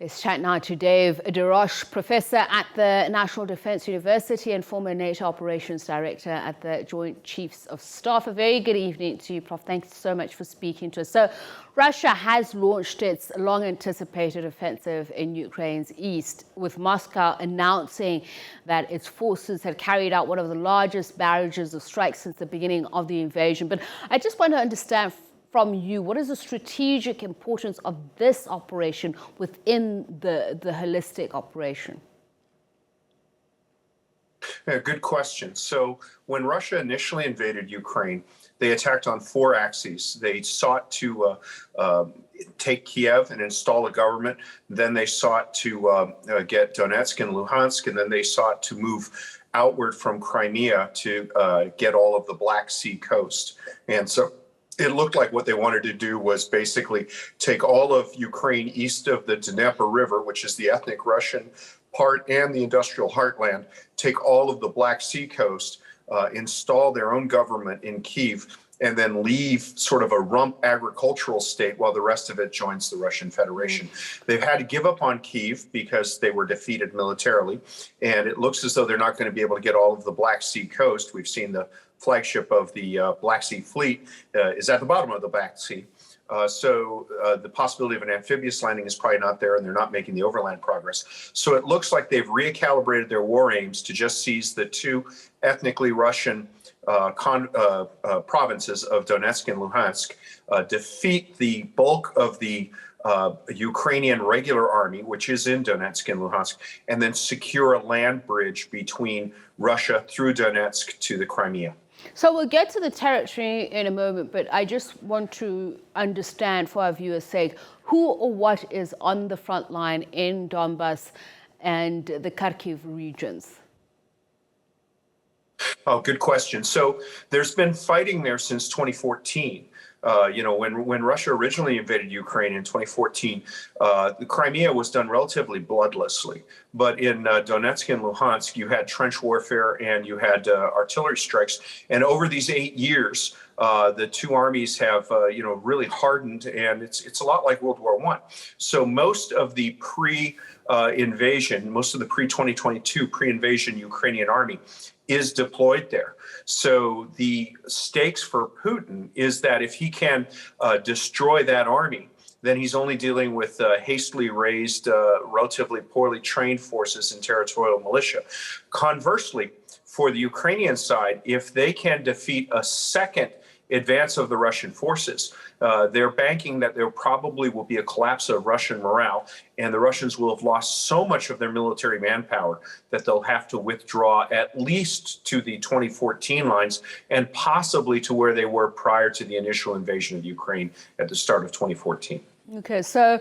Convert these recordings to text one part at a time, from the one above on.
Let's chat now to Des Roches, professor at the National Defense University and former NATO Operations Director at the Joint Chiefs of Staff. A very good evening to you, Prof. Thanks so much for speaking to us. So, Russia has launched its long-anticipated offensive in Ukraine's east, with Moscow announcing that its forces had carried out one of the largest barrages of strikes since the beginning of the invasion. But I just want to understand from you, what is the strategic importance of this operation within the holistic operation? Yeah, good question. So when Russia initially invaded Ukraine, they attacked on four axes. They sought to take Kiev and install a government. Then they sought to get Donetsk and Luhansk, and then they sought to move outward from Crimea to get all of the Black Sea coast. And so it looked like what they wanted to do was basically take all of Ukraine east of the Dnieper River, which is the ethnic Russian part and the industrial heartland, take all of the Black Sea coast, install their own government in Kyiv, and then leave sort of a rump agricultural state while the rest of it joins the Russian Federation. They've had to give up on Kyiv because they were defeated militarily, and it looks as though they're not going to be able to get all of the Black Sea coast. We've seen the flagship of the Black Sea Fleet is at the bottom of the Black Sea. So the possibility of an amphibious landing is probably not there, and they're not making the overland progress. So it looks like they've recalibrated their war aims to just seize the two ethnically Russian provinces of Donetsk and Luhansk, defeat the bulk of the Ukrainian regular army, which is in Donetsk and Luhansk, and then secure a land bridge between Russia through Donetsk to the Crimea. So we'll get to the territory in a moment, but I just want to understand, for our viewers' sake, who or what is on the front line in Donbas and the Kharkiv regions? Oh, good question. So there's been fighting there since 2014. When Russia originally invaded Ukraine in 2014, the Crimea was done relatively bloodlessly. But in Donetsk and Luhansk, you had trench warfare and you had artillery strikes. And over these 8 years, the two armies have, really hardened, and it's a lot like World War I. So most of the pre-invasion, most of the pre-2022 pre-invasion Ukrainian army is deployed there. So the stakes for Putin is that if he can destroy that army, then he's only dealing with hastily raised, relatively poorly trained forces and territorial militia. Conversely, for the Ukrainian side, if they can defeat a second advance of the Russian forces, they're banking that there probably will be a collapse of Russian morale, and the Russians will have lost so much of their military manpower that they'll have to withdraw at least to the 2014 lines and possibly to where they were prior to the initial invasion of Ukraine at the start of 2014. Okay, so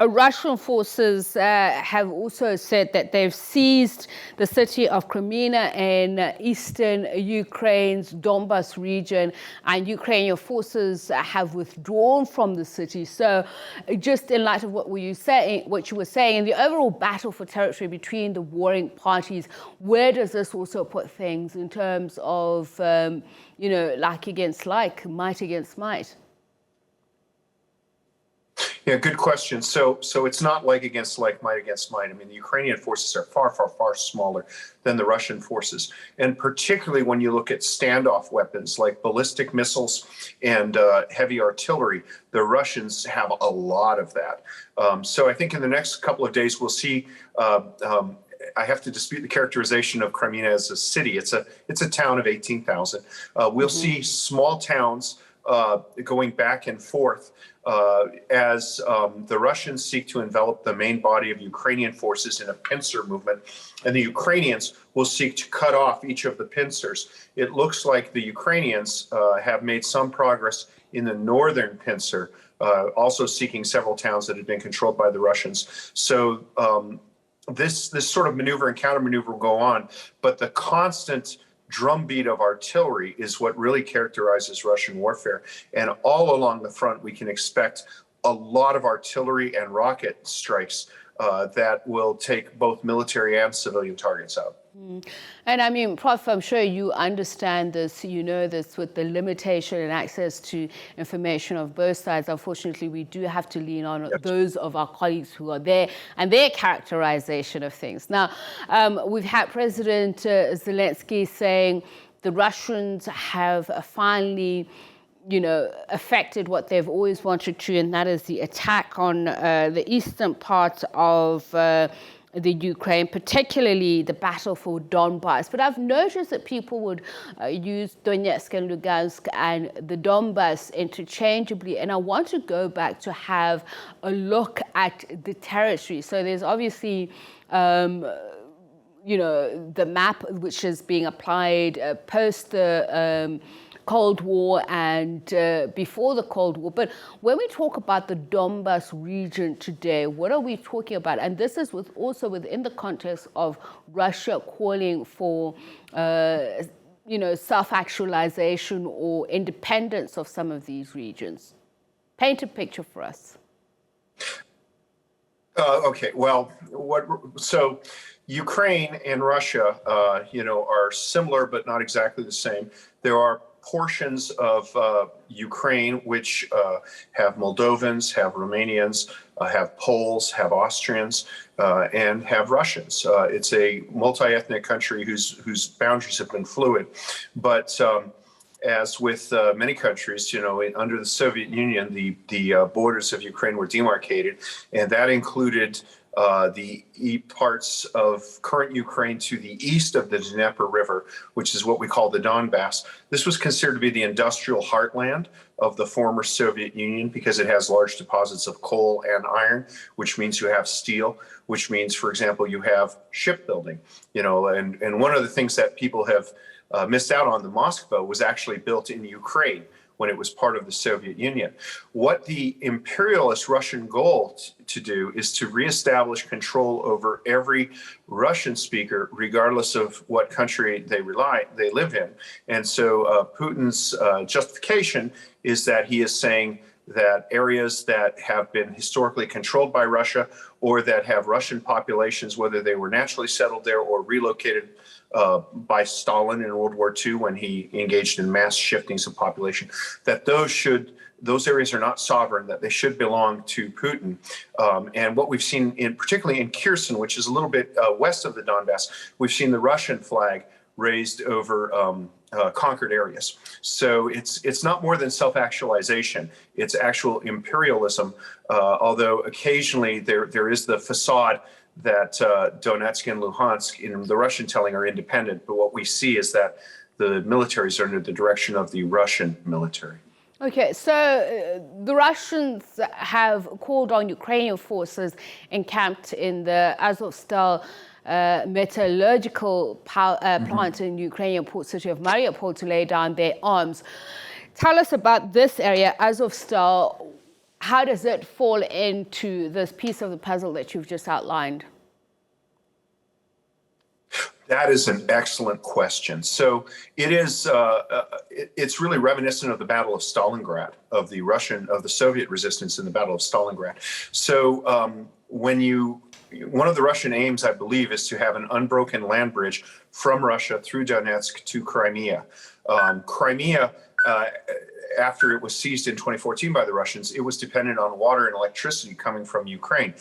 Russian forces have also said that they've seized the city of Crimea in eastern Ukraine's Donbas region, and Ukrainian forces have withdrawn from the city. So just in light of what you were saying, in the overall battle for territory between the warring parties, where does this also put things in terms of, like against like, might against might? Yeah, good question. So it's not like against like, might against might. I mean, the Ukrainian forces are far, far, far smaller than the Russian forces. And particularly when you look at standoff weapons like ballistic missiles and heavy artillery, the Russians have a lot of that. So I think in the next couple of days, we'll see I have to dispute the characterization of Crimea as a city. It's a town of 18,000. We'll see small towns going back and forth as the Russians seek to envelop the main body of Ukrainian forces in a pincer movement, and the Ukrainians will seek to cut off each of the pincers. It looks like the Ukrainians have made some progress in the northern pincer, also seeking several towns that had been controlled by the Russians. So this sort of maneuver and countermaneuver will go on, but the constant drumbeat of artillery is what really characterizes Russian warfare. And all along the front, we can expect a lot of artillery and rocket strikes that will take both military and civilian targets out. And I mean, Prof, I'm sure you understand this, you know this, with the limitation and access to information of both sides. Unfortunately, we do have to lean on those of our colleagues who are there and their characterization of things. Now, we've had President Zelensky saying the Russians have finally, you know, affected what they've always wanted to, and that is the attack on the eastern part of the Ukraine, particularly the battle for Donbas. But I've noticed that people would use Donetsk and Lugansk and the Donbas interchangeably, and I want to go back to have a look at the territory. So there's obviously you know, the map which is being applied post the Cold War and before the Cold War. But when we talk about the Donbas region today, what are we talking about? And this is also within the context of Russia calling for, you know, self-actualization or independence of some of these regions. Paint a picture for us. Okay, well, so Ukraine and Russia, you know, are similar but not exactly the same. There are portions of Ukraine which have Moldovans, have Romanians, have Poles, have Austrians, and have Russians. It's a multi-ethnic country whose boundaries have been fluid. But as with many countries, you know, under the Soviet Union, the borders of Ukraine were demarcated, and that included the parts of current Ukraine to the east of the Dnieper River, which is what we call the Donbas. This was considered to be the industrial heartland of the former Soviet Union because it has large deposits of coal and iron, which means you have steel, which means, for example, you have shipbuilding. You know, and one of the things that people have missed out on, the Moskva, was actually built in Ukraine when it was part of the Soviet Union. What the imperialist Russian goal to do is to reestablish control over every Russian speaker, regardless of what country they live in. And so Putin's justification is that he is saying that areas that have been historically controlled by Russia or that have Russian populations, whether they were naturally settled there or relocated by Stalin in World War II when he engaged in mass shiftings of population, that those areas are not sovereign, that they should belong to Putin. And what we've seen, particularly in Kherson, which is a little bit west of the Donbass, we've seen the Russian flag raised over conquered areas. So it's not more than self-actualization. It's actual imperialism, although occasionally there is the facade that Donetsk and Luhansk, in the Russian telling, are independent. But what we see is that the militaries are under the direction of the Russian military. Okay, so the Russians have called on Ukrainian forces encamped in the Azovstal metallurgical plant in the Ukrainian port city of Mariupol to lay down their arms. Tell us about this area, Azovstal. How does it fall into this piece of the puzzle that you've just outlined? That is an excellent question. So it is. It's really reminiscent of the Battle of Stalingrad, of the Soviet resistance in the Battle of Stalingrad. So one of the Russian aims, I believe, is to have an unbroken land bridge from Russia through Donetsk to Crimea. Crimea, after it was seized in 2014 by the Russians, it was dependent on water and electricity coming from Ukraine.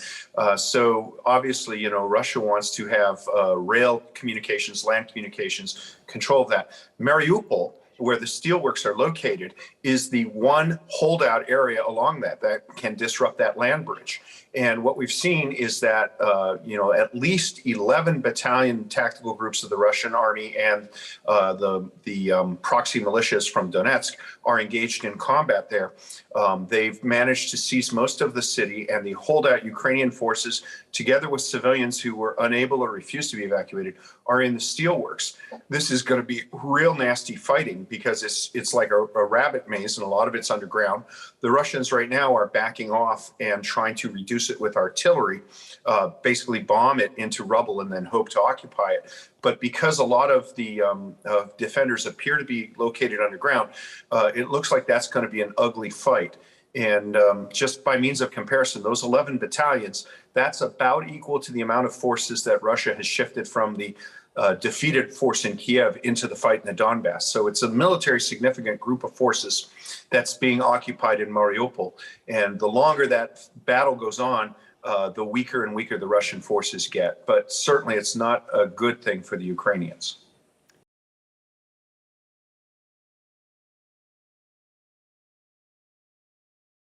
So obviously, you know, Russia wants to have rail communications, land communications, control of that. Mariupol, where the steelworks are located, is the one holdout area along that can disrupt that land bridge. And what we've seen is that, you know, at least 11 battalion tactical groups of the Russian army and the proxy militias from Donetsk are engaged in combat there. They've managed to seize most of the city, and the holdout Ukrainian forces, together with civilians who were unable or refused to be evacuated, are in the steelworks. This is going to be real nasty fighting because it's like a rabbit maze, and a lot of it's underground. The Russians right now are backing off and trying to reduce it with artillery, basically bomb it into rubble and then hope to occupy it. But because a lot of the defenders appear to be located underground, it looks like that's going to be an ugly fight. And just by means of comparison, those 11 battalions, that's about equal to the amount of forces that Russia has shifted from the defeated force in Kiev into the fight in the Donbas. So it's a military significant group of forces that's being occupied in Mariupol. And the longer that battle goes on, the weaker and weaker the Russian forces get. But certainly it's not a good thing for the Ukrainians.